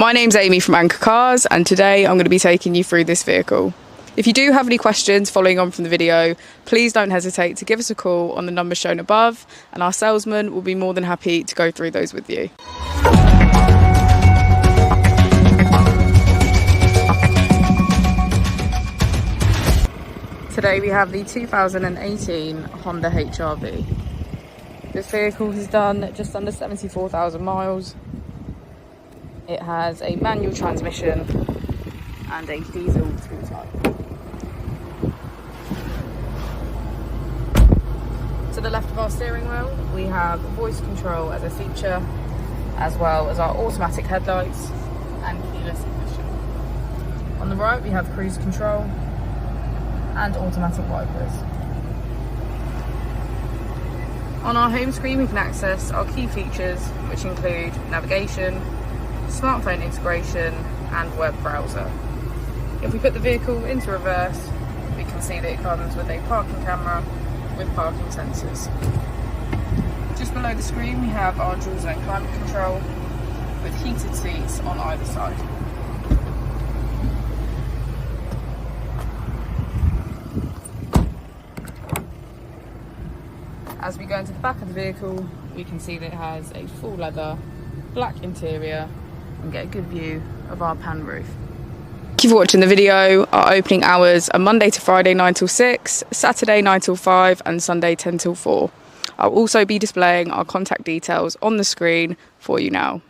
My name's Amy from Anchor Cars, and today I'm going to be taking you through this vehicle. If you do have any questions following on from the video, please don't hesitate to give us a call on the number shown above, and our salesman will be more than happy to go through those with you. Today we have the 2018 Honda HR-V. This vehicle has done just under 74,000 miles. It has a manual transmission and a diesel 2-type. To the left of our steering wheel, we have voice control as a feature, as well as our automatic headlights and keyless ignition. On the right, we have cruise control and automatic wipers. On our home screen, we can access our key features, which include navigation, smartphone integration and web browser. If we put the vehicle into reverse, we can see that it comes with a parking camera with parking sensors. Just below the screen we have our dual zone climate control with heated seats on either side. As we go into the back of the vehicle, we can see that it has a full leather black interior and get a good view of our pan roof. Thank you for watching the video. Our opening hours are Monday to Friday 9 till 6, Saturday 9 till 5 and Sunday 10 till 4. I'll also be displaying our contact details on the screen for you now.